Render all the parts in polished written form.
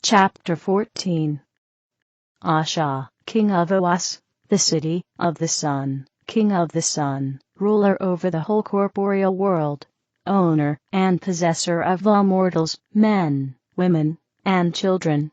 Chapter 14. Asha, king of Oas, the city of the sun, king of the sun, ruler over the whole corporeal world, owner and possessor of all mortals, men, women, and children,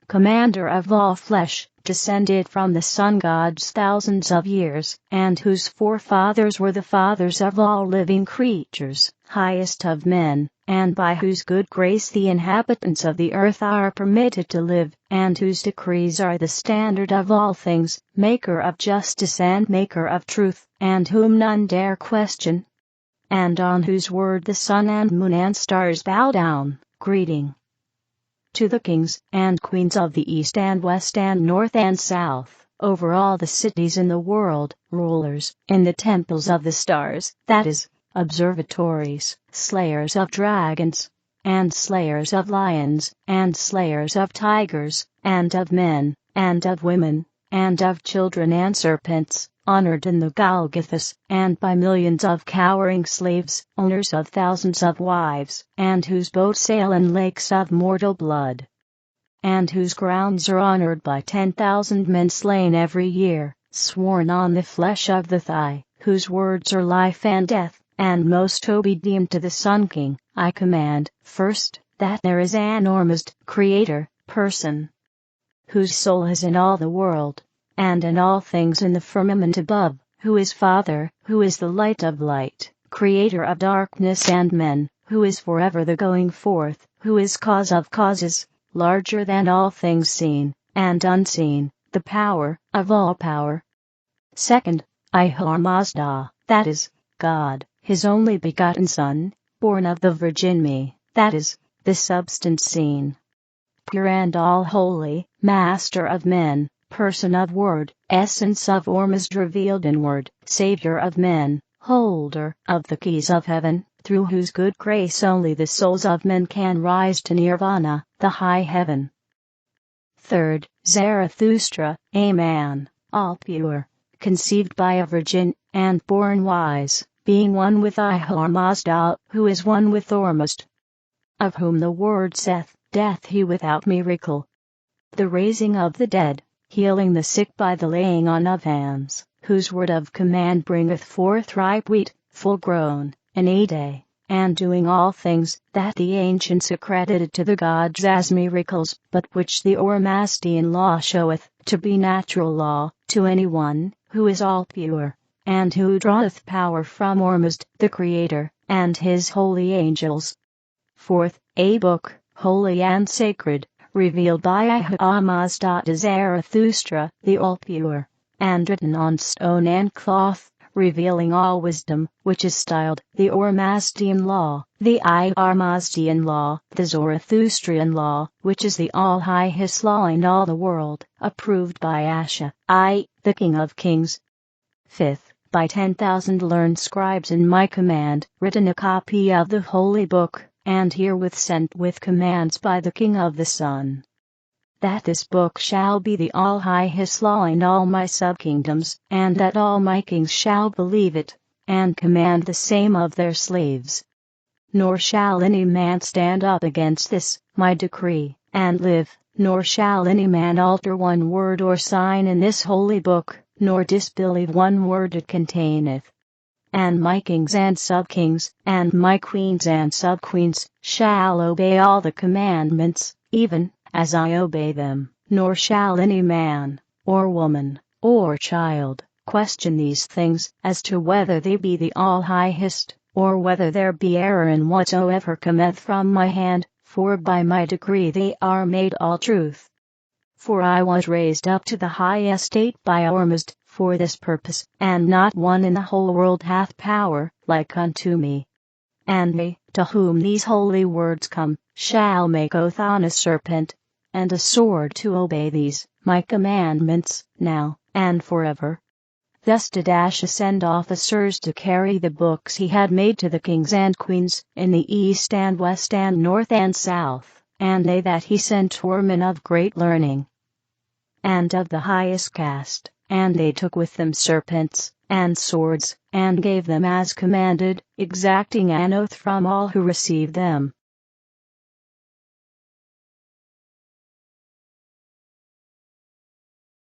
commander of all flesh, descended from the sun gods thousands of years, and whose forefathers were the fathers of all living creatures, highest of men, and by whose good grace the inhabitants of the earth are permitted to live, and whose decrees are the standard of all things, maker of justice and maker of truth, and whom none dare question, and on whose word the sun and moon and stars bow down, greeting. To the kings and queens of the east and west and north and south, over all the cities in the world, rulers in the temples of the stars, that is, observatories, slayers of dragons, and slayers of lions, and slayers of tigers, and of men, and of women, and of children and serpents, honored in the Golgothas, and by millions of cowering slaves, owners of thousands of wives, and whose boats sail in lakes of mortal blood, and whose grounds are honored by 10,000 men slain every year, sworn on the flesh of the thigh, whose words are life and death, and most obedient to the Sun King, I command, first, that there is an Ormuzd, creator, person, whose soul is in all the world, and in all things in the firmament above, who is Father, who is the light of light, creator of darkness and men, who is forever the going forth, who is cause of causes, larger than all things seen and unseen, the power of all power. Second, Ihar Mazda, that is, God, his only begotten Son, born of the Virgin Me, that is, the substance seen, pure and all holy, master of men, person of word, essence of Ormuzd revealed in word, savior of men, holder of the keys of heaven, through whose good grace only the souls of men can rise to nirvana, the high heaven. Third, Zarathustra, a man, all pure, conceived by a virgin, and born wise, being one with Ihar Mazda, who is one with Ormuzd, of whom the word saith, death he without miracle, the raising of the dead, healing the sick by the laying on of hands, whose word of command bringeth forth ripe wheat, full grown, in a day, and doing all things that the ancients accredited to the gods as miracles, but which the Ormuzdian law showeth to be natural law, to any one who is all pure, and who draweth power from Ormuzd, the Creator, and his holy angels. Fourth, a book, holy and sacred, revealed by Ihar Mazda to Zarathustra, the all-pure, and written on stone and cloth, revealing all wisdom, which is styled the Ormuzdian law, the Ihar Mazdian law, the Zarathustrian law, which is the all-highest law in all the world, approved by Asha, the King of Kings. Fifth, by 10,000 learned scribes in my command, written a copy of the holy book, and herewith sent with commands by the King of the Sun, that this book shall be the all-highest law in all my subkingdoms, and that all my kings shall believe it, and command the same of their slaves. Nor shall any man stand up against this, my decree, and live, nor shall any man alter one word or sign in this holy book, nor disbelieve one word it containeth. And my kings and sub-kings, and my queens and sub-queens, shall obey all the commandments, even as I obey them, nor shall any man, or woman, or child, question these things, as to whether they be the all-highest, or whether there be error in whatsoever cometh from my hand, for by my decree they are made all truth. For I was raised up to the high estate by Ormuzd, for this purpose, and not one in the whole world hath power, like unto me. And they, to whom these holy words come, shall make oath on a serpent, and a sword to obey these, my commandments, now, and forever. Thus did Asha send officers to carry the books he had made to the kings and queens, in the east and west and north and south, and they that he sent were men of great learning, and of the highest caste, and they took with them serpents, and swords, and gave them as commanded, exacting an oath from all who received them,